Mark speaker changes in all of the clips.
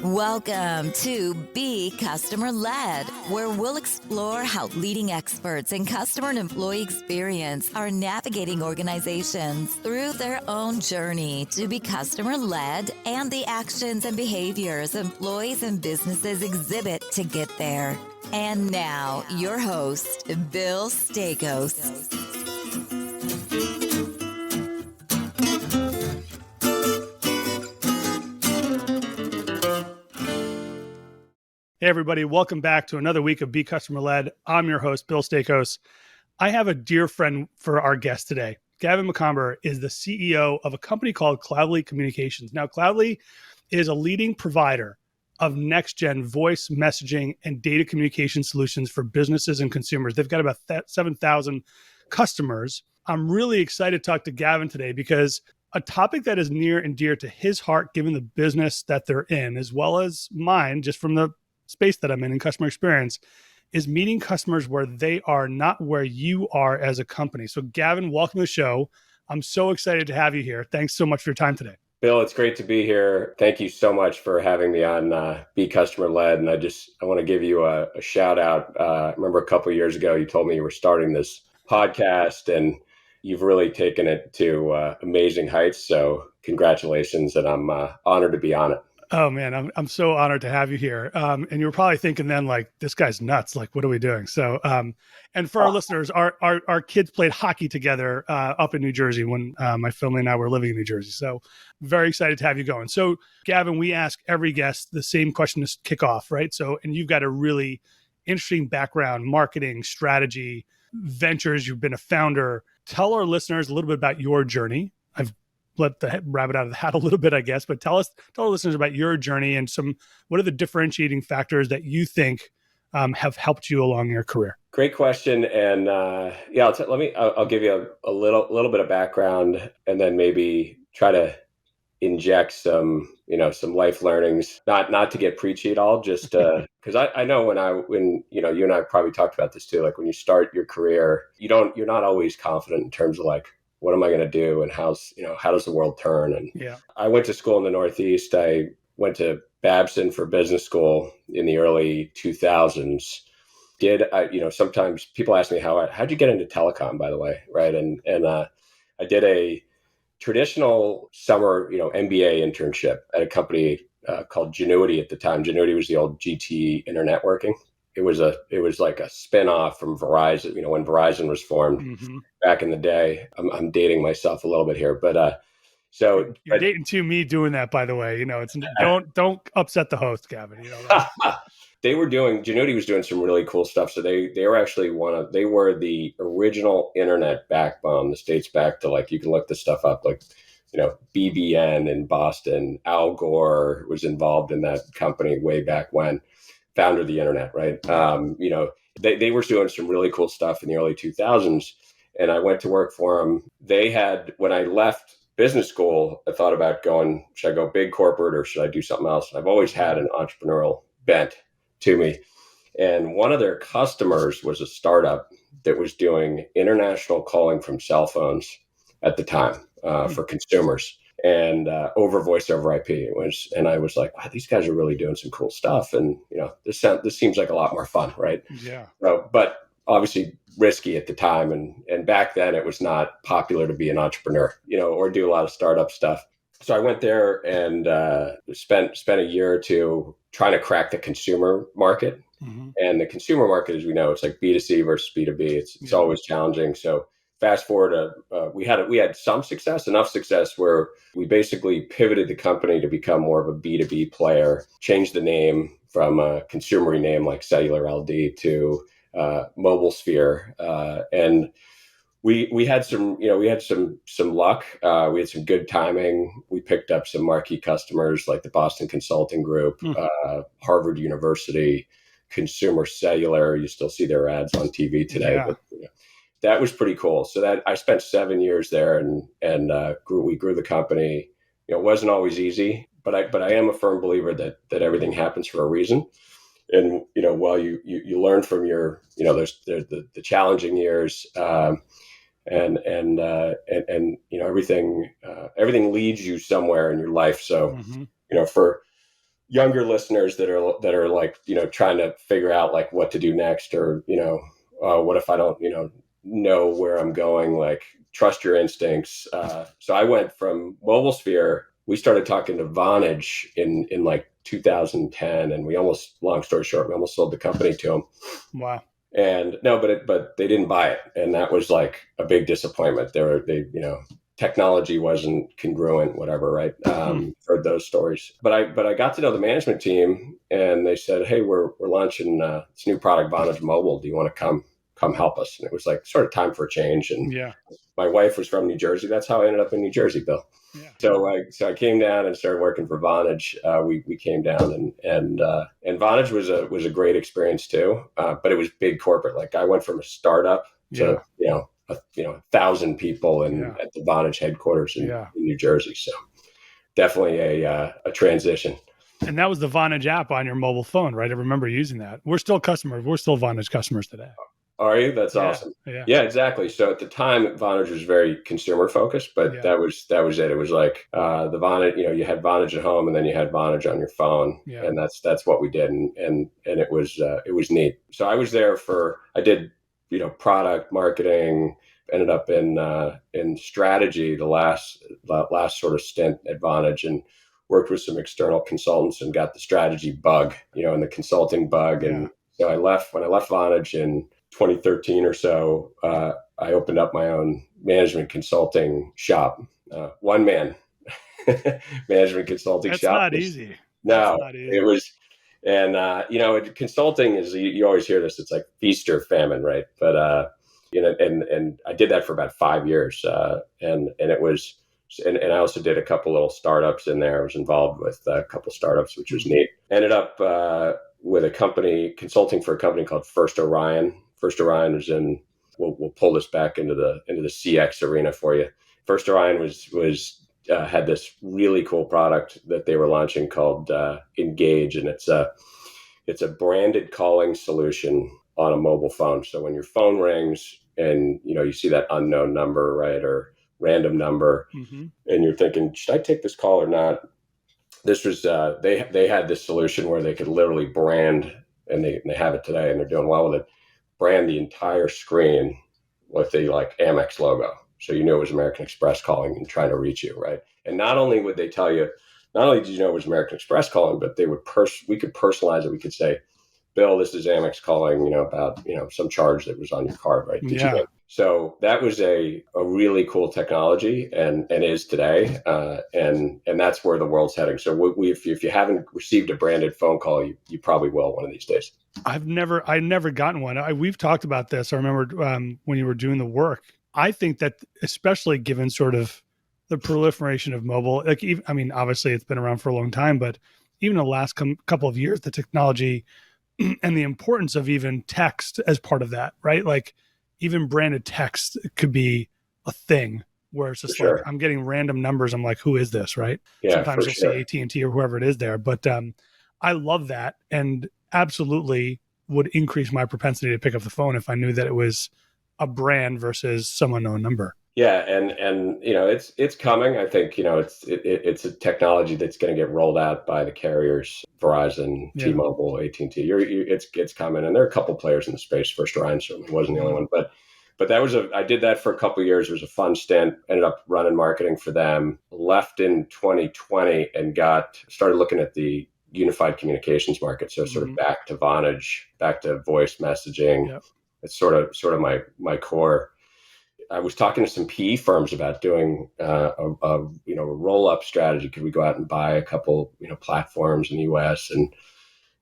Speaker 1: Welcome to Be Customer Led, where we'll explore how leading experts in customer and employee experience are navigating organizations through their own journey to be customer led and the actions and behaviors employees and businesses exhibit to get there. And now, your host, Bill Staikos.
Speaker 2: Hey, everybody. Welcome back to another week of Be Customer Led. I'm your host, Bill Staikos. I have a dear friend for our guest today. Gavin Macomber is the CEO of a company called Cloudli Communications. Now, Cloudli is a leading provider of next-gen voice, messaging, and data communication solutions for businesses and consumers. They've got about 7,000 customers. I'm really excited to talk to Gavin today because a topic that is near and dear to his heart, given the business that they're in, as well as mine, just from the space that I'm in customer experience, is meeting customers where they are, not where you are as a company. So Gavin, welcome to the show. I'm so excited to have you here. Thanks so much for your time today.
Speaker 3: Bill, it's great to be here. Thank you so much for having me on Be Customer Led. And I want to give you a shout out. I remember a couple of years ago, you told me you were starting this podcast and you've really taken it to amazing heights. So congratulations. And I'm honored to be on it.
Speaker 2: Oh man, I'm so honored to have you here. And you were probably thinking then, like, this guy's nuts. Like, what are we doing? So, and for our listeners, our kids played hockey together up in New Jersey when my family and I were living in New Jersey. So, very excited to have you going. So, Gavin, we ask every guest the same question to kick off, right? So, and you've got a really interesting background, marketing, strategy, ventures. You've been a founder. Tell our listeners a little bit about your journey. I've let the rabbit out of the hat a little bit, I guess, but tell our listeners about your journey and what are the differentiating factors that you think have helped you along your career?
Speaker 3: Great question. And I'll give you a little bit of background and then maybe try to inject some life learnings, not to get preachy at all, just because I know when you and I probably talked about this too, like when you start your career, you're not always confident in terms of like, what am I going to do? And how does the world turn? And
Speaker 2: yeah. I
Speaker 3: went to school in the Northeast. I went to Babson for business school in the early 2000s. Sometimes people ask me how'd you get into telecom, by the way, right? And I did a traditional summer, MBA internship at a company called Genuity at the time. Genuity was the old GT Internetworking. It was like a spinoff from Verizon, when Verizon was formed back in the day. I'm dating myself a little bit here, but so
Speaker 2: you're dating to me doing that, by the way. It's don't upset the host, Gavin.
Speaker 3: Genuity was doing some really cool stuff. So they were actually they were the original internet backbone. This dates back to, like, you can look this stuff up, like, BBN in Boston. Al Gore was involved in that company way back when. Founder of the internet, right? They were doing some really cool stuff in the early 2000s, and I went to work for them. When I left business school, I thought about going, should I go big corporate or should I do something else? And I've always had an entrepreneurial bent to me. And one of their customers was a startup that was doing international calling from cell phones at the time for consumers. And over voice over IP and I was like, wow, these guys are really doing some cool stuff. And, this seems like a lot more fun, right?
Speaker 2: Yeah.
Speaker 3: But obviously risky at the time. And back then it was not popular to be an entrepreneur, or do a lot of startup stuff. So I went there and spent a year or two trying to crack the consumer market. And the consumer market, as we know, it's like B2C versus B2B. It's always challenging. So fast forward, we had some success, enough success where we basically pivoted the company to become more of a B2B player, changed the name from a consumer name like Cellular LD to Mobile Sphere. And we had some luck. We had some good timing. We picked up some marquee customers like the Boston Consulting Group, Harvard University, Consumer Cellular. You still see their ads on TV today, but that was pretty cool. So that I spent 7 years there and we grew the company. It wasn't always easy, but I am a firm believer that everything happens for a reason. And, while you learn from your, there's the challenging years, and everything leads you somewhere in your life. So, for younger listeners that are like, trying to figure out like what to do next, or, what if I don't, know where I'm going, like trust your instincts. So I went from MobileSphere. We started talking to Vonage in like 2010, and long story short, we almost sold the company to them.
Speaker 2: Wow.
Speaker 3: And no, but they didn't buy it. And that was like a big disappointment. Technology wasn't congruent, whatever, right? Heard those stories. But I got to know the management team, and they said, hey, we're launching this new product, Vonage Mobile. Do you want to come help us? And it was like sort of time for a change. And my wife was from New Jersey. That's how I ended up in New Jersey, Bill.
Speaker 2: Yeah.
Speaker 3: So I came down and started working for Vonage. We came down, and Vonage was a great experience too. But it was big corporate. Like I went from a startup to 1,000 people at the Vonage headquarters in New Jersey. So definitely a transition.
Speaker 2: And that was the Vonage app on your mobile phone, right? I remember using that. We're still customers. We're still Vonage customers today.
Speaker 3: Are you? That's awesome. Yeah, exactly. So at the time, Vonage was very consumer focused, but that was it. It was like the Vonage. You had Vonage at home, and then you had Vonage on your phone, and that's what we did, and it was neat. So I was there I did product marketing, ended up in strategy the last sort of stint at Vonage, and worked with some external consultants and got the strategy bug, and the consulting bug, and so when I left Vonage in 2013 or so, I opened up my own management consulting shop. One man management consulting shop.
Speaker 2: That's not easy.
Speaker 3: No, it was, and consulting is, you always hear this. It's like feast or famine, right? But and I did that for about 5 years, and it was, and I also did a couple little startups in there. I was involved with a couple startups, which was neat. Ended up with a company consulting for a company called First Orion. First Orion was we'll pull this back into the CX arena for you. First Orion was had this really cool product that they were launching called Engage, and it's a branded calling solution on a mobile phone. So when your phone rings and you see that unknown number, right, or random number, and you're thinking, should I take this call or not? This was they had this solution where they could literally brand, and they have it today, and they're doing well with it. Brand the entire screen with the like Amex logo, so you knew it was American Express calling and trying to reach you, right? And not only would they tell you, not only did you know it was American Express calling, but they would we could personalize it. We could say, Bill, this is Amex calling, about some charge that was on your card, right? So that was a really cool technology, and is today, and that's where the world's heading. So if you haven't received a branded phone call, you probably will one of these days.
Speaker 2: I've never gotten one. We've talked about this. I remember when you were doing the work. I think that especially given sort of the proliferation of mobile, like obviously it's been around for a long time, but even the last couple of years, the technology and the importance of even text as part of that, right? Like even branded text could be a thing where it's just like, I'm getting random numbers. I'm like, who is this, right?
Speaker 3: Yeah,
Speaker 2: sometimes you'll see AT&T or whoever it is there, but I love that, and absolutely would increase my propensity to pick up the phone if I knew that it was a brand versus some unknown number.
Speaker 3: Yeah, and it's coming. I think it's a technology that's going to get rolled out by the carriers, Verizon, T-Mobile, AT&T. It's coming, and there are a couple players in the space. First Orion certainly wasn't the only one, but I did that for a couple of years. It was a fun stint. Ended up running marketing for them. Left in 2020 and started looking at the unified communications market. So sort of back to Vonage, back to voice messaging. Yep. It's sort of my core. I was talking to some PE firms about doing a roll up strategy. Could we go out and buy a couple platforms in the US,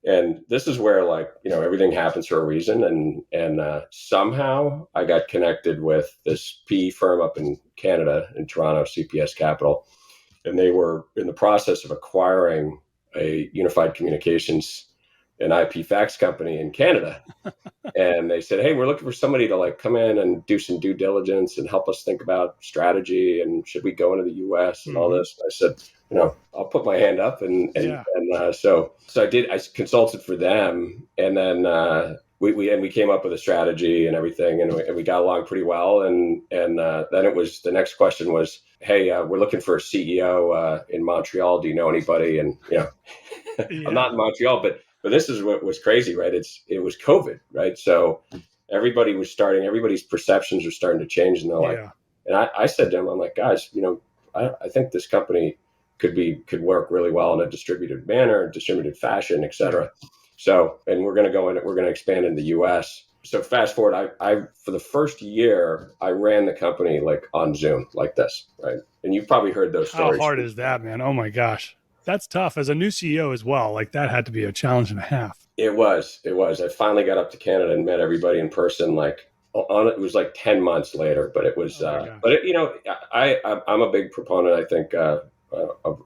Speaker 3: and this is where everything happens for a reason, and somehow I got connected with this PE firm up in Canada, in Toronto, CPS Capital, and they were in the process of acquiring a unified communications and IP fax company in Canada. And they said, hey, we're looking for somebody to come in and do some due diligence and help us think about strategy, and should we go into the US and all this. And I said, I'll put my hand up, and so I did. I consulted for them, and then we came up with a strategy and everything, and we got along pretty well. And then the next question was, hey, we're looking for a CEO in Montreal. Do you know anybody? And I'm
Speaker 2: Yeah.
Speaker 3: not in Montreal, but this is what was crazy, right? It was COVID, right? So everybody's perceptions are starting to change, and they're like,
Speaker 2: Yeah.
Speaker 3: and I said to them, I'm like, guys, I think this company could work really well in a distributed manner, distributed fashion, et cetera. So, and we're going to expand in the US. So fast forward, I for the first year, I ran the company like on Zoom like this, right? And you've probably heard those
Speaker 2: How
Speaker 3: stories.
Speaker 2: hard is that, man? Oh my gosh. That's tough. As a new CEO as well, like that had to be a challenge and a half.
Speaker 3: It was. I finally got up to Canada and met everybody in person. Like it was like 10 months later, but it was.
Speaker 2: Oh my gosh.
Speaker 3: But I'm a big proponent. I think of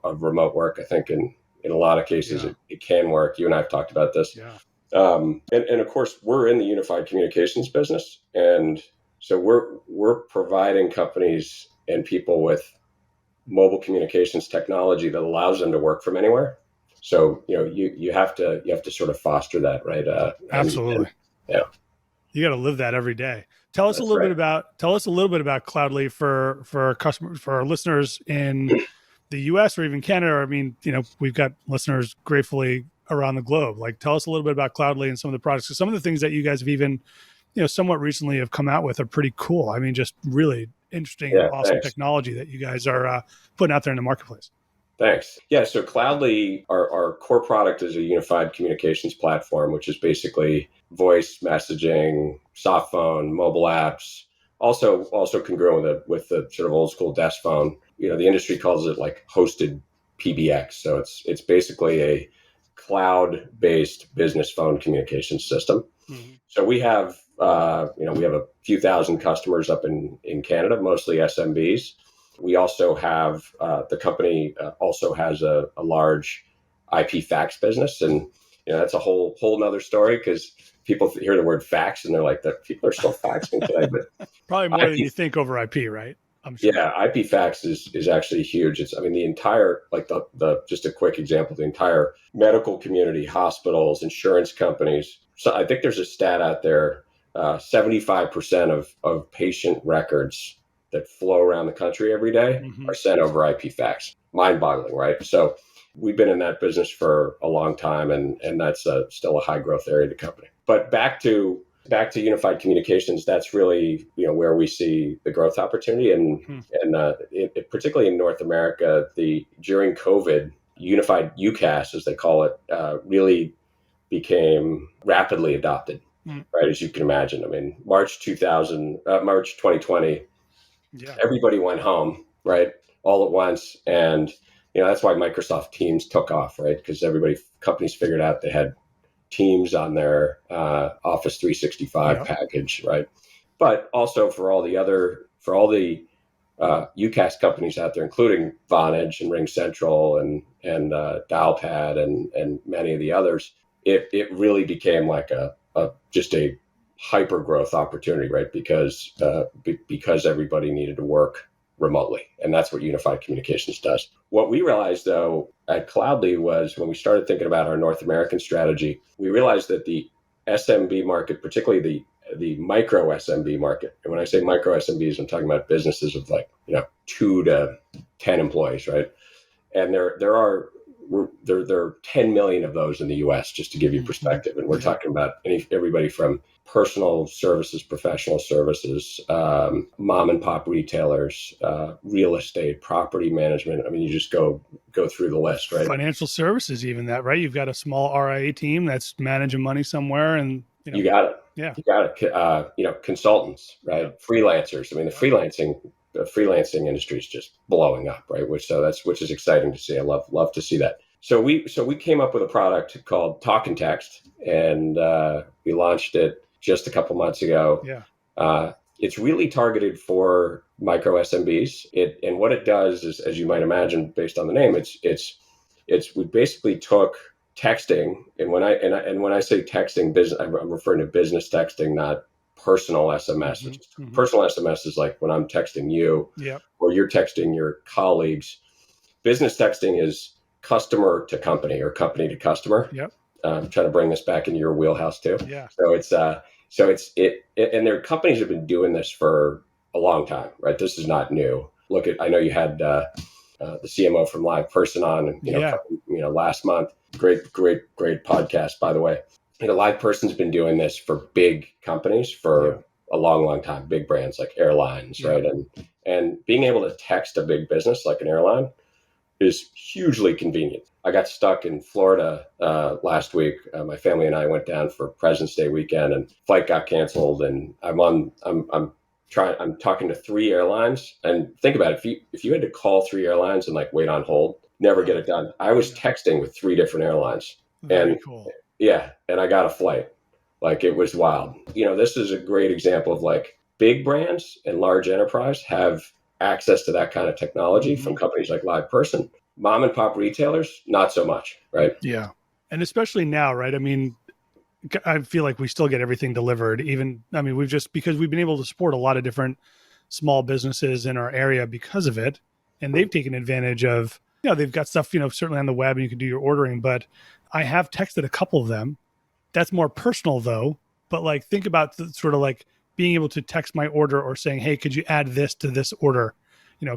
Speaker 3: remote work. I think in a lot of cases it can work. You and I have talked about this.
Speaker 2: Yeah.
Speaker 3: And of course we're in the unified communications business, and so we're providing companies and people with mobile communications technology that allows them to work from anywhere. So you have to sort of foster that, right?
Speaker 2: Absolutely.
Speaker 3: Yeah,
Speaker 2: You got to live that every day. Tell us a
Speaker 3: that's
Speaker 2: little
Speaker 3: right.
Speaker 2: bit about Cloudli for our customers, for our listeners in the US or even Canada. Or, I mean, we've got listeners gratefully around the globe. Like, tell us a little bit about Cloudli and some of the products. 'Cause some of the things that you guys have even, somewhat recently have come out with are pretty cool. I mean, just really interesting and
Speaker 3: Yeah,
Speaker 2: awesome
Speaker 3: thanks.
Speaker 2: technology that you guys are putting out there in the marketplace.
Speaker 3: Thanks. Yeah, so Cloudli, our core product is a unified communications platform, which is basically voice messaging, soft phone, mobile apps, also congruent with the sort of old school desk phone. The industry calls it like hosted PBX. So it's basically a cloud-based business phone communication system.
Speaker 2: Mm-hmm.
Speaker 3: So we have we have a few thousand customers up in Canada, mostly SMBs. We also have the company also has a large IP fax business, and that's a whole nother story because people hear the word fax and they're like, "That people are still faxing today." But
Speaker 2: Probably more than
Speaker 3: IP,
Speaker 2: you think over IP, right? I'm sure.
Speaker 3: yeah, IP fax is actually huge. It's, I mean, the entire, like the just a quick example, the entire medical community, hospitals, insurance companies. So I think there's a stat out there, 75% of patient records that flow around the country every day
Speaker 2: Mm-hmm.
Speaker 3: are sent over IP fax. Mind boggling, right? So we've been in that business for a long time, and that's still a high growth area of the company. But back to unified communications, that's really where we see the growth opportunity, and particularly in North America, during COVID, unified UCaaS, as they call it, really became rapidly adopted. Right, as you can imagine. I mean, March 2020, everybody went home, right, all at once, and that's why Microsoft Teams took off, right, because companies figured out they had Teams on their Office 365 package, right? But also for all the UCaaS companies out there, including Vonage and RingCentral and Dialpad and many of the others, it really became like just a hyper growth opportunity, right? Because everybody needed to work remotely, and that's what unified communications does. What we realized, though, at Cloudli was when we started thinking about our North American strategy, we realized that the SMB market, particularly the micro SMB market, and when I say micro SMBs, I'm talking about businesses of like 2 to 10 employees, right? And there are 10 million of those in the US, just to give you perspective. And we're talking about everybody from personal services, professional services, mom and pop retailers, real estate, property management. I mean, you just go through the list, right?
Speaker 2: Financial services, even that, right? You've got a small RIA team that's managing money somewhere, and
Speaker 3: you got it.
Speaker 2: Yeah,
Speaker 3: you got it. Consultants, right? Yep. Freelancers. I mean, the freelancing industry is just blowing up, right? Which is exciting to see. I love to see that. So we came up with a product called Talk and Text, and we launched it just a couple months ago.
Speaker 2: Yeah.
Speaker 3: It's really targeted for micro SMBs. And what it does is, as you might imagine, based on the name, we basically took texting, and when I say texting, business, I'm referring to business texting, not personal SMS. Which is personal SMS is like when I'm texting you, or you're texting your colleagues. Business texting is customer to company or company to customer. I'm trying to bring this back into your wheelhouse too.
Speaker 2: Yeah.
Speaker 3: So and their companies have been doing this for a long time, right? This is not new. I know you had the CMO from Live Person on, last month. Great podcast, by the way. Live Person's been doing this for big companies for a long time, big brands like airlines, right? And being able to text a big business like an airline is hugely convenient. I got stuck in Florida last week. My family and I went down for President's Day weekend, and flight got canceled. And I'm talking to 3 airlines. And think about it, if you had to call 3 airlines and wait on hold, never get it done. I was texting with 3 different airlines.
Speaker 2: Very cool.
Speaker 3: Yeah, and I got a flight. It was wild. This is a great example of big brands and large enterprise have access to that kind of technology from companies like Live Person. Mom and pop retailers, not so much, right?
Speaker 2: Yeah. And especially now, right? I mean, I feel like we still get everything delivered. Because we've been able to support a lot of different small businesses in our area because of it. And they've taken advantage of, they've got stuff, certainly on the web and you can do your ordering, but I have texted a couple of them. That's more personal though. But think about being able to text my order or saying, hey, could you add this to this order,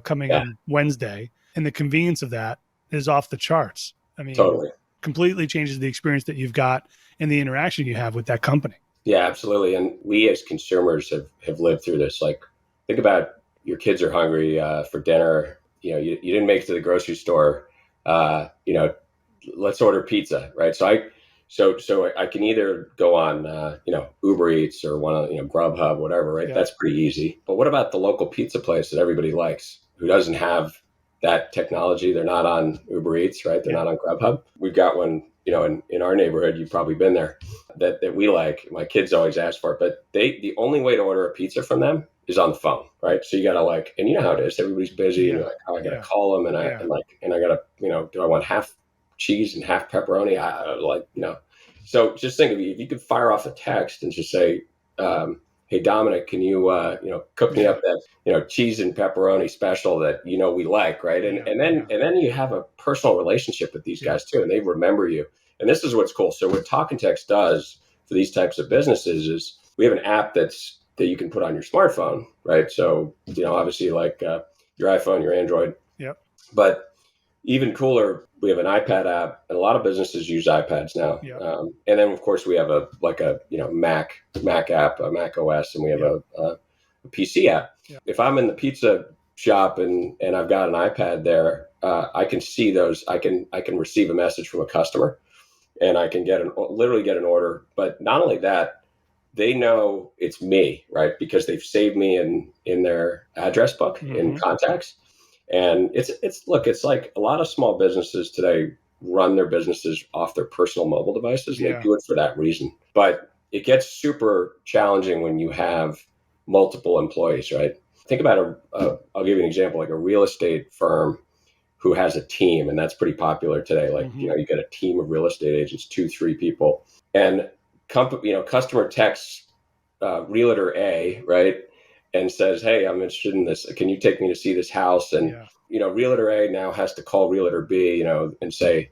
Speaker 2: coming on Wednesday? And the convenience of that is off the charts. I mean,
Speaker 3: totally.
Speaker 2: Completely changes the experience that you've got and the interaction you have with that company.
Speaker 3: Yeah, absolutely. And we as consumers have lived through this. Think about your kids are hungry for dinner. You didn't make it to the grocery store. Let's order pizza, right? So I can either go on, Uber Eats or Grubhub, whatever, right? Yeah. That's pretty easy. But what about the local pizza place that everybody likes who doesn't have that technology? They're not on Uber Eats, right? They're not on Grubhub. We've got one, in our neighborhood, you've probably been there, that we like. My kids always ask for it, but the only way to order a pizza from them is on the phone, right? So you got to and you know how it is. Everybody's busy and you're like, oh, I got to call them and I got to, do I want half cheese and half pepperoni? So just think if you could fire off a text and just say, hey, Dominic, can you, cook me up that, cheese and pepperoni special that, we like, right? And then you have a personal relationship with these guys too, and they remember you. And this is what's cool. So what Talk and Text does for these types of businesses is we have an app that you can put on your smartphone, right? So, obviously your iPhone, your Android.
Speaker 2: Yep.
Speaker 3: But even cooler, we have an iPad app, and a lot of businesses use iPads now.
Speaker 2: Yep.
Speaker 3: And then, of course, we have a Mac app, a Mac OS, and we have a PC app.
Speaker 2: Yep.
Speaker 3: If I'm in the pizza shop and I've got an iPad there, I can see those. I can receive a message from a customer, and I can literally get an order. But not only that, they know it's me, right? Because they've saved me in their address book in contacts. And it's like a lot of small businesses today run their businesses off their personal mobile devices, and they do it for that reason. But it gets super challenging when you have multiple employees, right? Think about I'll give you an example, like a real estate firm who has a team, and that's pretty popular today. You get a team of real estate agents, 2-3 people, and customer texts realtor A, right? And says, hey, I'm interested in this. Can you take me to see this house? And, realtor A now has to call realtor B, and say,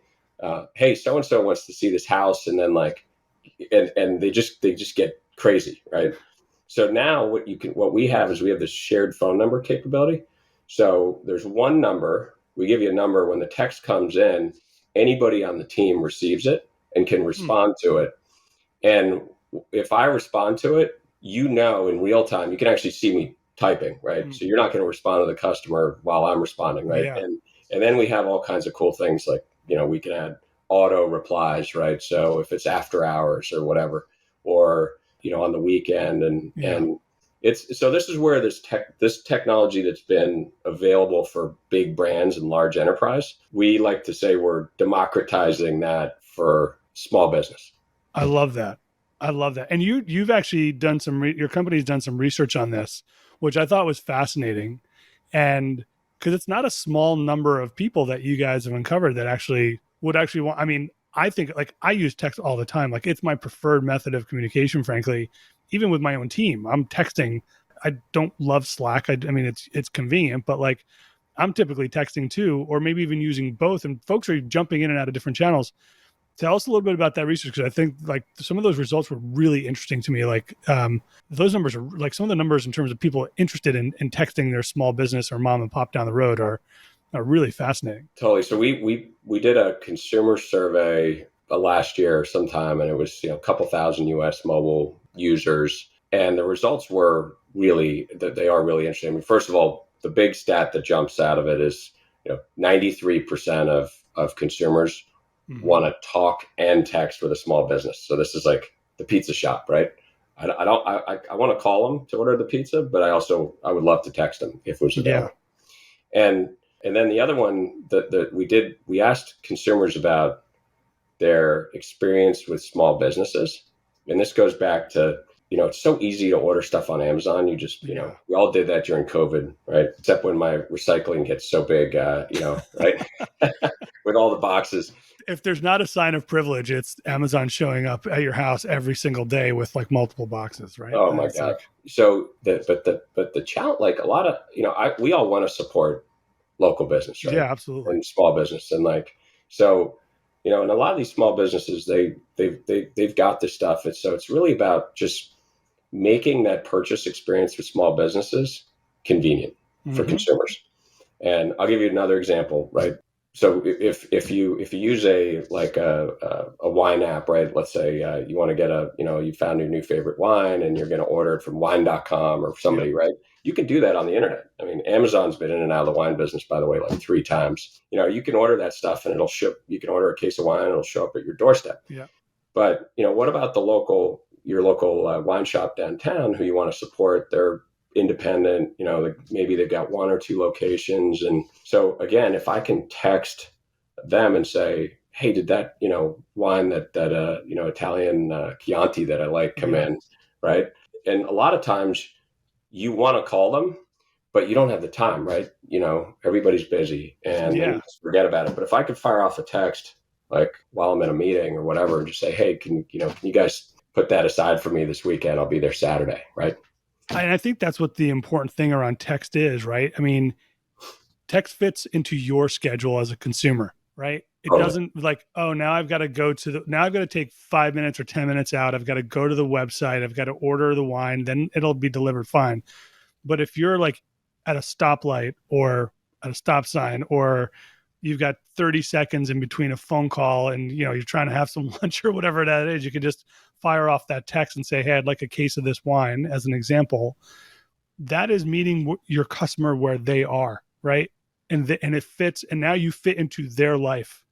Speaker 3: hey, so-and-so wants to see this house. And then and they just get crazy, right? So now what we have is we have this shared phone number capability. So there's one number. We give you a number. When the text comes in, anybody on the team receives it and can respond to it. And if I respond to it, in real time, you can actually see me typing, right? So you're not going to respond to the customer while I'm responding, right?
Speaker 2: Yeah.
Speaker 3: And then we have all kinds of cool things like, we can add auto replies, right? So if it's after hours or whatever, or, on the weekend and so this is where this technology that's been available for big brands and large enterprise, we like to say we're democratizing that for small business.
Speaker 2: I love that. And you've actually done your company's done some research on this, which I thought was fascinating. And because it's not a small number of people that you guys have uncovered that would actually want, I think I use text all the time. It's my preferred method of communication, frankly, even with my own team. I'm texting. I don't love Slack. It's convenient, but I'm typically texting too, or maybe even using both. And folks are jumping in and out of different channels. Tell us a little bit about that research, because I think some of those results were really interesting to me. Those numbers are some of the numbers in terms of people interested in texting their small business or mom and pop down the road are really fascinating.
Speaker 3: Totally. So we did a consumer survey last year sometime, and it was a couple thousand U.S. mobile users, and the results were really they are really interesting. I mean, first of all, the big stat that jumps out of it is 93% of consumers want to talk and text with a small business. So this is like the pizza shop, right? I want to call them to order the pizza, but I would love to text them if it was available. Yeah. And then the other one that we asked consumers about their experience with small businesses. And this goes back to, it's so easy to order stuff on Amazon. You just, we all did that during COVID, right? Except when my recycling gets so big, right? With all the boxes.
Speaker 2: If there's not a sign of privilege, it's Amazon showing up at your house every single day with like multiple boxes, right?
Speaker 3: Oh my God. So but the challenge, like a lot of, we all want to support local business, right?
Speaker 2: Yeah, absolutely.
Speaker 3: And small business. And so, and a lot of these small businesses, they've got this stuff. And so it's really about just making that purchase experience with small businesses convenient for consumers. And I'll give you another example, right? So if you use a wine app, right? Let's say you want to get you found your new favorite wine and you're going to order it from wine.com or somebody, right? You can do that on the internet. I mean, Amazon's been in and out of the wine business, by the way, like 3 times. You can order that stuff and it'll ship. You can order a case of wine and it'll show up at your doorstep.
Speaker 2: Yeah.
Speaker 3: But what about your local wine shop downtown who you want to support? They're independent, maybe they've got 1 or 2 locations. And so again, if I can text them and say, hey, did that, wine that Italian Chianti that I like come in, right? And a lot of times you want to call them, but you don't have the time, right? Everybody's busy and you just forget about it. But if I could fire off a text, like while I'm in a meeting or whatever, and just say, hey, can you guys put that aside for me this weekend? I'll be there Saturday, right?
Speaker 2: And I think that's what the important thing around text is, right? I mean, text fits into your schedule as a consumer, right? It doesn't like, oh, now I've got to take 5 minutes or 10 minutes out. I've got to go to the website. I've got to order the wine. Then it'll be delivered fine. But if you're like at a stoplight or at a stop sign, or you've got 30 seconds in between a phone call and, you're trying to have some lunch or whatever that is, you can just fire off that text and say, hey, I'd like a case of this wine as an example. That is meeting your customer where they are, right? And it fits. And now you fit into their life,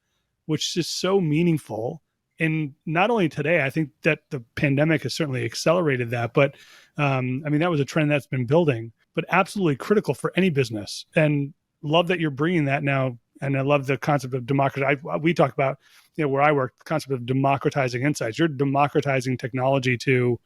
Speaker 2: which is so meaningful. And not only today, I think that the pandemic has certainly accelerated that, but that was a trend that's been building, but absolutely critical for any business. And love that you're bringing that now. And I love the concept of democratizing. We talk about, where I work, the concept of democratizing insights. You're democratizing technology to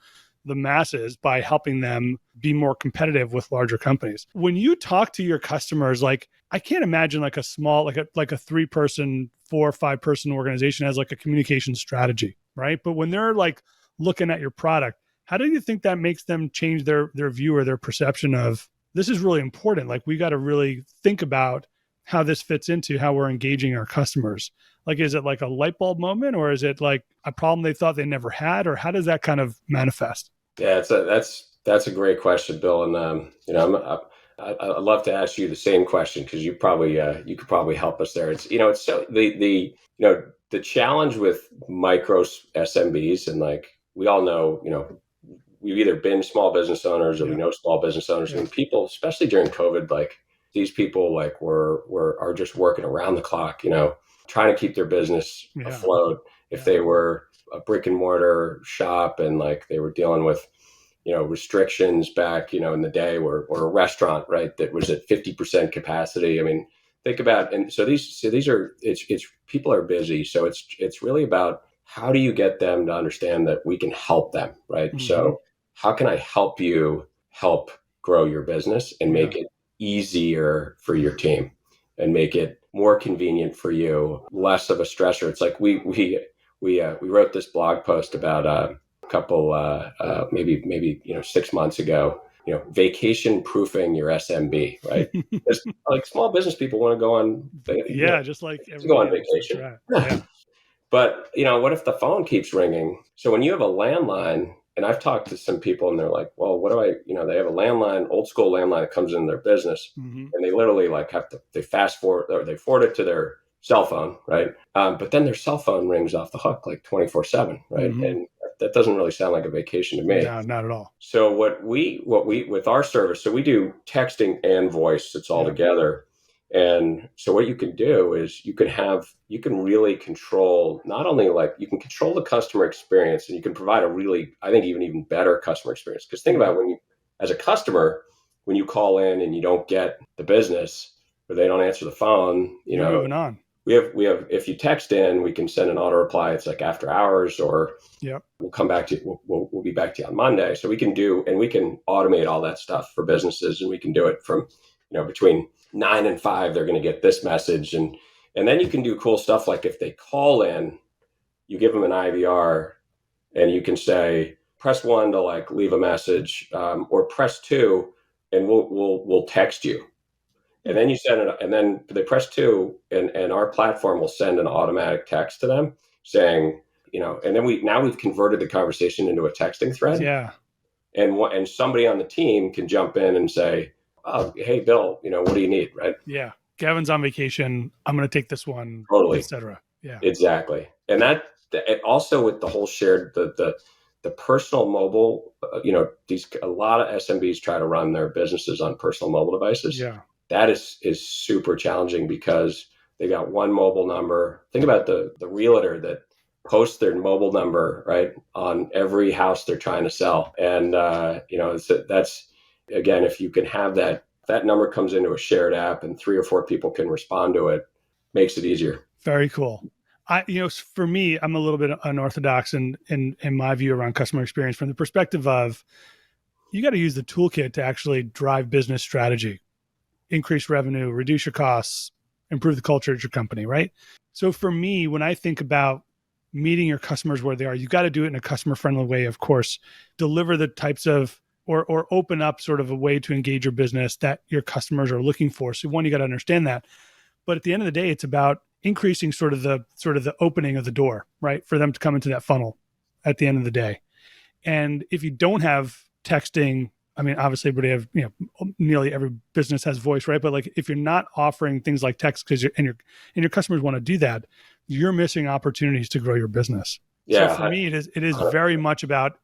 Speaker 2: the masses by helping them be more competitive with larger companies. When you talk to your customers, like I can't imagine like a small, like a 3-person, 4 or 5-person organization has like a communication strategy, right? But when they're like looking at your product, how do you think that makes them change their view or their perception of this is really important? Like we got to really think about how this fits into how we're engaging our customers. Like, is it like a light bulb moment, or is it like a problem they thought they never had, or how does that kind of manifest?
Speaker 3: Yeah, that's a great question, Bill. And I'd love to ask you the same question because you could probably help us there. It's it's so the challenge with micro SMBs, and like we all know, we've either been small business owners or we know small business owners. I mean, people, especially during COVID, like these people like are just working around the clock, trying to keep their business afloat. If they were a brick and mortar shop and like they were dealing with, restrictions back, in the day, or a restaurant, right, that was at 50% capacity. I mean, think about, and so these are, it's people are busy. So it's really about how do you get them to understand that we can help them, right? Mm-hmm. So how can I help you help grow your business and make it easier for your team and make it more convenient for you, less of a stressor? It's like we wrote this blog post about a couple maybe 6 months ago, vacation proofing your SMB, right? Like small business people want to go on
Speaker 2: just like
Speaker 3: go on vacation. But what if the phone keeps ringing? So when you have a landline, And I've talked to some people and they're like, well, what do I, they have a landline, old school landline that comes in their business, and they literally like they fast forward or they forward it to their cell phone, right? But then their cell phone rings off the hook like 24/7, right? And that doesn't really sound like a vacation to me.
Speaker 2: No, not at all.
Speaker 3: So what we with our service, so we do texting and voice, it's all together. And so what you can do is you can really control, not only like you can control the customer experience, and you can provide a really, I think even better customer experience. Because think about when you, as a customer, when you call in and you don't get the business or they don't answer the phone,
Speaker 2: You're moving on.
Speaker 3: We have if you text in, we can send an auto reply. It's like after hours, or we'll come back to you. We'll be back to you on Monday. So we can automate all that stuff for businesses, and we can do it from, between 9 and 5, they're going to get this message. And then you can do cool stuff. Like if they call in, you give them an IVR and you can say, press 1 to like leave a message, or press 2 and we'll text you. And then you send it, and then they press 2 and our platform will send an automatic text to them saying, and then we've converted the conversation into a texting thread.
Speaker 2: Yeah.
Speaker 3: And somebody on the team can jump in and say, oh, hey, Bill, what do you need? Right.
Speaker 2: Yeah. Gavin's on vacation. I'm going to take this one,
Speaker 3: totally,
Speaker 2: etc. Yeah,
Speaker 3: exactly. And that also with the whole shared, the personal mobile, a lot of SMBs try to run their businesses on personal mobile devices.
Speaker 2: Yeah.
Speaker 3: That is super challenging because they got one mobile number. Think about the realtor that posts their mobile number, right, on every house they're trying to sell. And, that's, again, if you can have that number comes into a shared app and 3 or 4 people can respond to it, makes it easier.
Speaker 2: Very cool. For me, I'm a little bit unorthodox in my view around customer experience from the perspective of you got to use the toolkit to actually drive business strategy, increase revenue, reduce your costs, improve the culture at your company, right? So for me, when I think about meeting your customers where they are, you got to do it in a customer-friendly way, of course, deliver the types of, or open up sort of a way to engage your business that your customers are looking for. So one, you got to understand that. But at the end of the day, it's about increasing sort of the opening of the door, right? For them to come into that funnel at the end of the day. And if you don't have texting, I mean, obviously everybody have, nearly every business has voice, right? But like, if you're not offering things like text because your customers want to do that, you're missing opportunities to grow your business. Yeah. So for me, it is very much about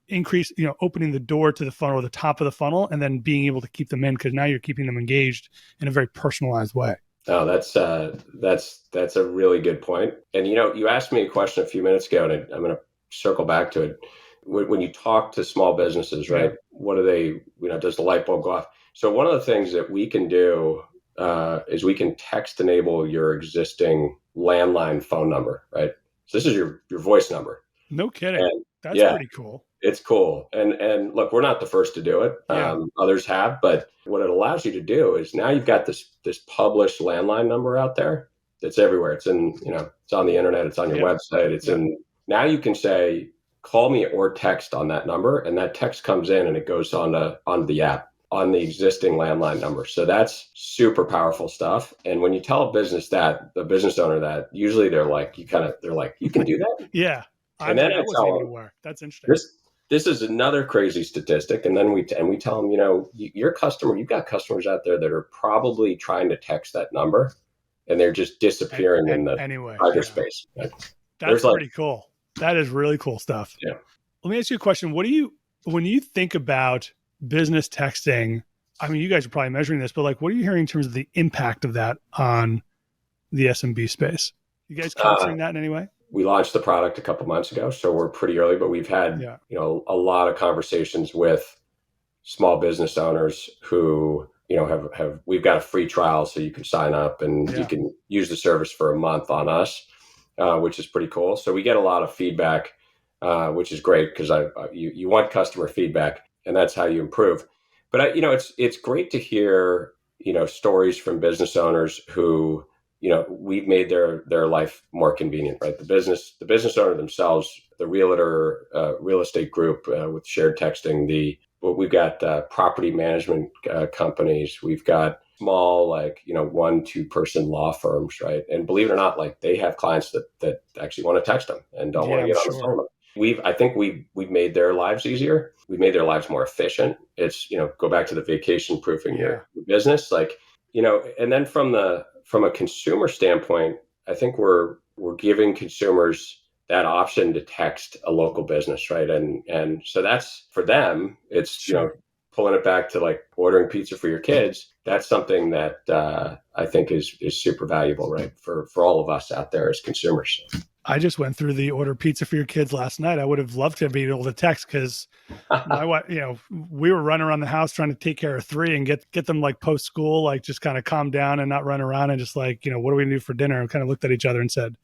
Speaker 2: opening the door to the funnel, or the top of the funnel, and then being able to keep them in, because now you're keeping them engaged in a very personalized way.
Speaker 3: Oh, that's a really good point. And, you asked me a question a few minutes ago, and I'm going to circle back to it. When you talk to small businesses, right, what do they, does the light bulb go off? So one of the things that we can do is we can text enable your existing landline phone number, right? So this is your voice number.
Speaker 2: No kidding.
Speaker 3: And
Speaker 2: that's pretty cool.
Speaker 3: It's cool. And look, we're not the first to do it. Others have, but what it allows you to do is now you've got this published landline number out there that's everywhere. It's in, it's on the internet, it's on your website, it's in, now you can say, call me or text on that number, and that text comes in and it goes on the app on the existing landline number. So that's super powerful stuff. And when you tell a business that, the business owner that, usually they're like, you can do that?
Speaker 2: Yeah.
Speaker 3: And then I tell them,
Speaker 2: that's interesting.
Speaker 3: This is another crazy statistic. And then we tell them, you've got customers out there that are probably trying to text that number and they're just disappearing in the cyberspace. Right?
Speaker 2: That's pretty cool. That is really cool stuff.
Speaker 3: Yeah.
Speaker 2: Let me ask you a question. When you think about business texting, I mean, you guys are probably measuring this, but like, what are you hearing in terms of the impact of that on the SMB space? You guys capturing that in any way?
Speaker 3: We launched the product a couple months ago, so we're pretty early, but we've had, a lot of conversations with small business owners who, we've got a free trial, so you can sign up and you can use the service for a month on us, which is pretty cool. So we get a lot of feedback, which is great because you want customer feedback, and that's how you improve. But it's great to hear, stories from business owners who, we've made their life more convenient, right? The business owner themselves, the realtor, real estate group with shared texting, we've got property management companies, we've got small, 1-2 person law firms, right? And believe it or not, they have clients that actually want to text them and don't want to get on the phone. I think we've made their lives easier. We made their lives more efficient. It's, go back to the vacation proofing your business, like, and then from a consumer standpoint, I think we're giving consumers that option to text a local business, right? And so that's for them. It's pulling it back to like ordering pizza for your kids. That's something that I think is super valuable, right? For all of us out there as consumers.
Speaker 2: I just went through the order pizza for your kids last night. I would have loved to be able to text because my wife, we were running around the house trying to take care of three and get them like post school, like just kind of calm down and not run around and just like, what are we gonna do for dinner? And kind of looked at each other and said,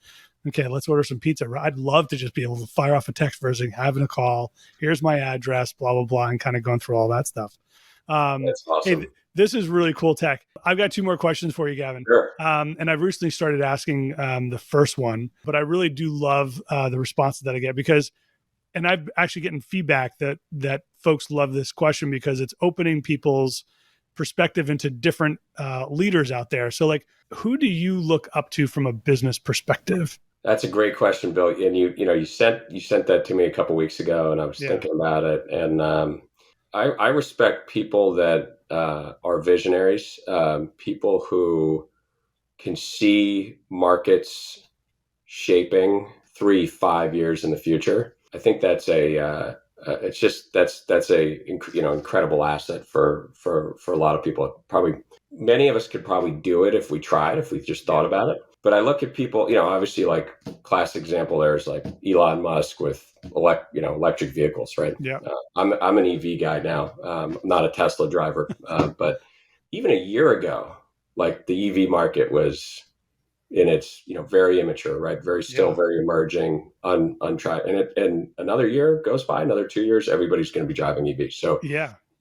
Speaker 2: okay, let's order some pizza. I'd love to just be able to fire off a text version, having a call. Here's my address, blah, blah, blah, and kind of going through all that stuff.
Speaker 3: That's awesome.
Speaker 2: Hey, this is really cool tech. I've got two more questions for you, Gavin.
Speaker 3: Sure.
Speaker 2: And I've recently started asking the first one, but I really do love the responses that I get and I've actually getting feedback that folks love this question because it's opening people's perspective into different leaders out there. So like, who do you look up to from a business perspective?
Speaker 3: That's a great question, Bill. And you sent that to me a couple of weeks ago, and I was thinking about it. And I respect people that are visionaries, people who can see markets shaping 3-5 years in the future. I think that's that's a incredible asset for a lot of people. Probably many of us could probably do it if we tried, if we just thought about it. But I look at people, obviously like classic example there is like Elon Musk with electric vehicles, right?
Speaker 2: Yeah.
Speaker 3: I'm an EV guy now. I'm not a Tesla driver, but even a year ago, like the EV market was in its very immature, right? Very emerging, untried, and another year goes by, another 2 years, everybody's going to be driving EVs. So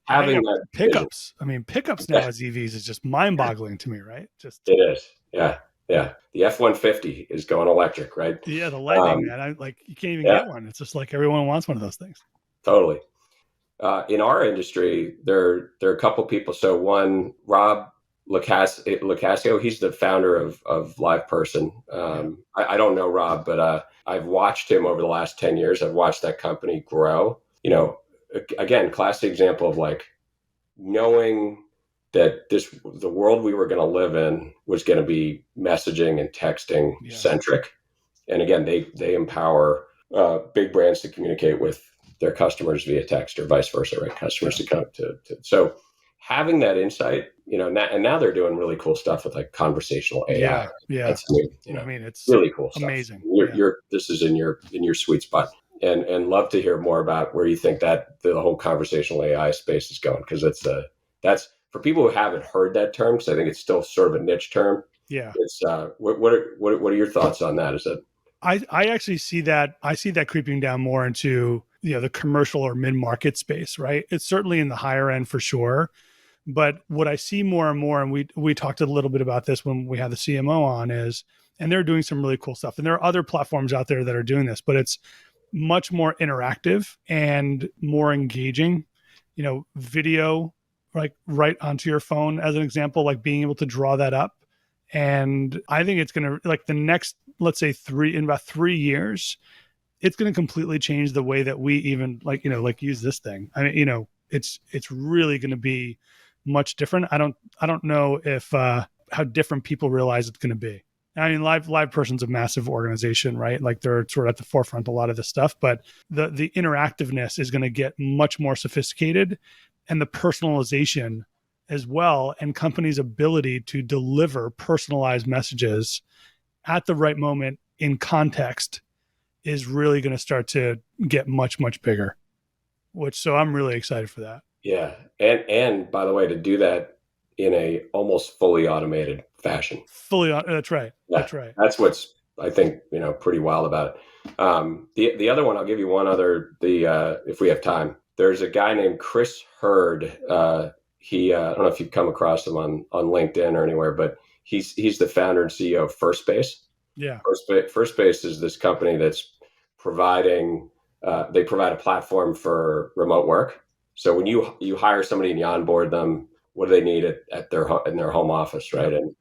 Speaker 3: having that
Speaker 2: pickups, pickups now as EVs is just mind-boggling to me, right?
Speaker 3: It is, yeah. The F-150 is going electric, right?
Speaker 2: Yeah, the Lightning, man. You can't even get one. It's just like everyone wants one of those things.
Speaker 3: Totally. In our industry, there are a couple people. So one, Rob Locascio, he's the founder of LivePerson. I don't know Rob, but I've watched him over the last 10 years. I've watched that company grow. Again, classic example of like knowing that the world we were going to live in was going to be messaging and texting centric. And again, they empower big brands to communicate with their customers via text or vice versa, right? Customers to come to. So having that insight, and now they're doing really cool stuff with like conversational AI.
Speaker 2: Yeah.
Speaker 3: That's new,
Speaker 2: it's
Speaker 3: really cool stuff.
Speaker 2: Amazing.
Speaker 3: This is in your sweet spot, and love to hear more about where you think that the whole conversational AI space is going, because that's for people who haven't heard that term, because I think it's still sort of a niche term.
Speaker 2: Yeah.
Speaker 3: It's what are your thoughts on that? Is that
Speaker 2: I actually see that creeping down more into the commercial or mid-market space, right? It's certainly in the higher end for sure. But what I see more and more, and we talked a little bit about this when we had the CMO on, and they're doing some really cool stuff. And there are other platforms out there that are doing this, but it's much more interactive and more engaging. Video, like right onto your phone as an example, like being able to draw that up. And I think it's going to, like the next, let's say in about 3 years, it's going to completely change the way that we even use this thing. I mean, it's really going to be much different. I don't know if how different people realize it's going to be. I mean, LivePerson's a massive organization, right? Like they're sort of at the forefront of a lot of this stuff, but the interactiveness is going to get much more sophisticated, and the personalization as well, and companies' ability to deliver personalized messages at the right moment in context is really going to start to get much, much bigger, so I'm really excited for that.
Speaker 3: Yeah. And by the way, to do that in a almost fully automated fashion.
Speaker 2: That's right.
Speaker 3: Yeah,
Speaker 2: that's right.
Speaker 3: That's what's, I think, pretty wild about it. The other one, I'll give you one other, if we have time. There's a guy named Chris Hurd. He, I don't know if you've come across him on LinkedIn or anywhere, but he's the founder and CEO of FirstBase.
Speaker 2: Yeah.
Speaker 3: FirstBase is this company that's providing, they provide a platform for remote work. So when you hire somebody and you onboard them, what do they need in their home office, right? And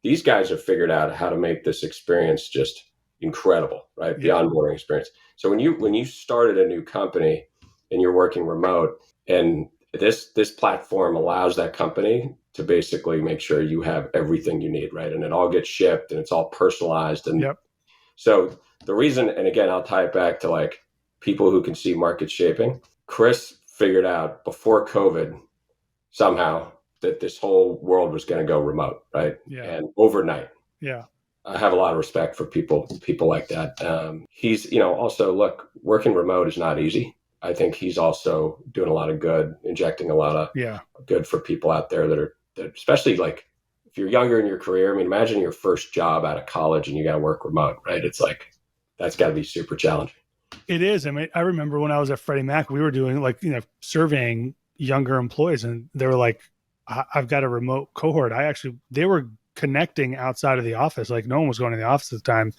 Speaker 3: these guys have figured out how to make this experience just, incredible, right? The
Speaker 2: Yeah.
Speaker 3: onboarding experience. So when you started a new company and you're working remote, and this platform allows that company to basically make sure you have everything you need, right? And it all gets shipped and it's all personalized. And
Speaker 2: Yep.
Speaker 3: so the reason, and again, I'll tie it back to like people who can see market shaping. Chris figured out before COVID somehow that this whole world was going to go remote, right?
Speaker 2: Yeah.
Speaker 3: And overnight.
Speaker 2: Yeah.
Speaker 3: I have a lot of respect for people like that. He's, also look, working remote is not easy. I think he's also doing a lot of good, injecting a lot of good for people out there that especially like if you're younger in your career. I mean, imagine your first job out of college and you got to work remote, right? It's like, that's got to be super challenging.
Speaker 2: It is. I mean, I remember when I was at Freddie Mac, we were doing like, surveying younger employees, and they were like, I've got a remote cohort. They were connecting outside of the office. Like no one was going to the office at the time.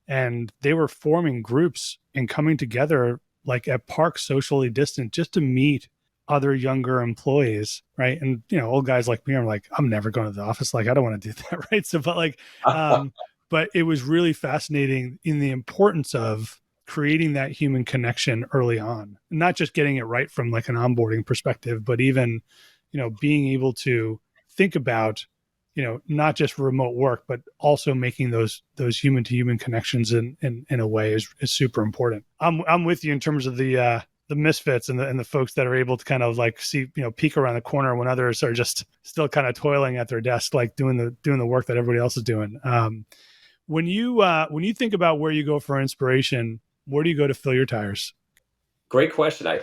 Speaker 2: And they were forming groups and coming together like at parks socially distant just to meet other younger employees. Right. And, old guys like me, I'm like, I'm never going to the office. Like, I don't want to do that. Right. So, but like, but it was really fascinating in the importance of creating that human connection early on, not just getting it right from like an onboarding perspective, but even, being able to think about, not just remote work, but also making those human to human connections in a way is super important. I'm with you in terms of the misfits and the folks that are able to kind of like see, peek around the corner when others are just still kind of toiling at their desk, like doing the work that everybody else is doing. When you think about where you go for inspiration, where do you go to fill your tires?
Speaker 3: Great question. I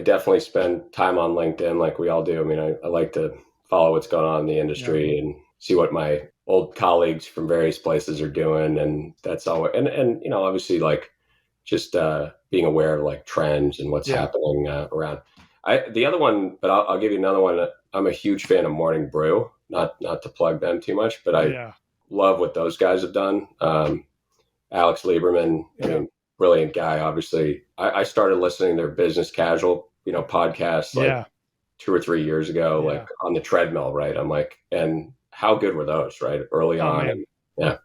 Speaker 3: definitely spend time on LinkedIn like we all do. I mean, I like to follow what's going on in the industry and see what my old colleagues from various places are doing. And that's all. And obviously like just being aware of like trends and what's happening around. The other one, but I'll give you another one. I'm a huge fan of Morning Brew, not to plug them too much, but I love what those guys have done. Alex Lieberman, I mean, brilliant guy, obviously. I started listening to their business casual, podcasts like 2 or 3 years ago, like on the treadmill, right? I'm like, and how good were those, right? Early on. And,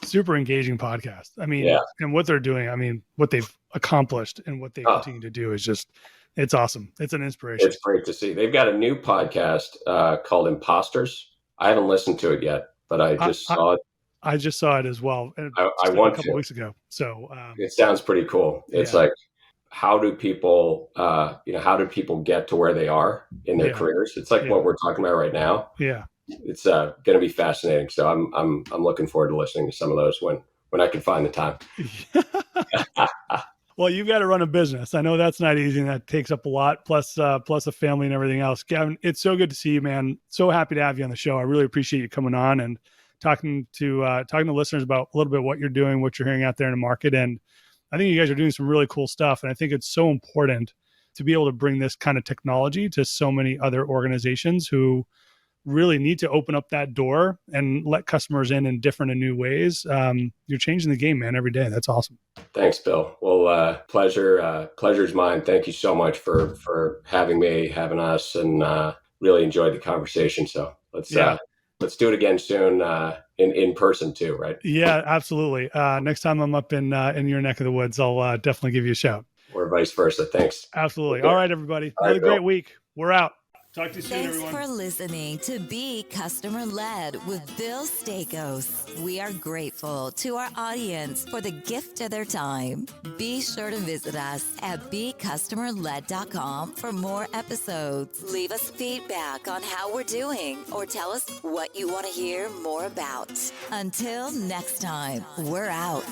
Speaker 2: super engaging podcast. I mean, and what they're doing, I mean, what they've accomplished and what they continue to do is just, it's awesome. It's an inspiration.
Speaker 3: It's great to see. They've got a new podcast called Imposters. I haven't listened to it yet, but I just saw it.
Speaker 2: I just saw it as well.
Speaker 3: I want
Speaker 2: a couple weeks ago. So
Speaker 3: it sounds pretty cool. It's like, how do people get to where they are in their careers? It's like what we're talking about right now.
Speaker 2: Yeah.
Speaker 3: It's going to be fascinating. So I'm looking forward to listening to some of those when I can find the time.
Speaker 2: Well, you've got to run a business. I know that's not easy, and that takes up a lot, plus a family and everything else. Gavin, it's so good to see you, man. So happy to have you on the show. I really appreciate you coming on and talking to listeners about a little bit what you're doing, what you're hearing out there in the market. And I think you guys are doing some really cool stuff. And I think it's so important to be able to bring this kind of technology to so many other organizations who really need to open up that door and let customers in different and new ways. You're changing the game, man, every day. That's awesome.
Speaker 3: Thanks, Bill. Well, pleasure's mine. Thank you so much for having me, having us, and really enjoyed the conversation. So let's do it again soon, in person too, right?
Speaker 2: Yeah, absolutely. Next time I'm up in your neck of the woods, I'll definitely give you a shout.
Speaker 3: Or vice versa. Thanks.
Speaker 2: Absolutely. All right, everybody. Have a great week. We're out. Talk to you soon, everyone.
Speaker 1: Thanks for listening to Be Customer Led with Bill Staikos. We are grateful to our audience for the gift of their time. Be sure to visit us at becustomerled.com for more episodes. Leave us feedback on how we're doing or tell us what you want to hear more about. Until next time, we're out.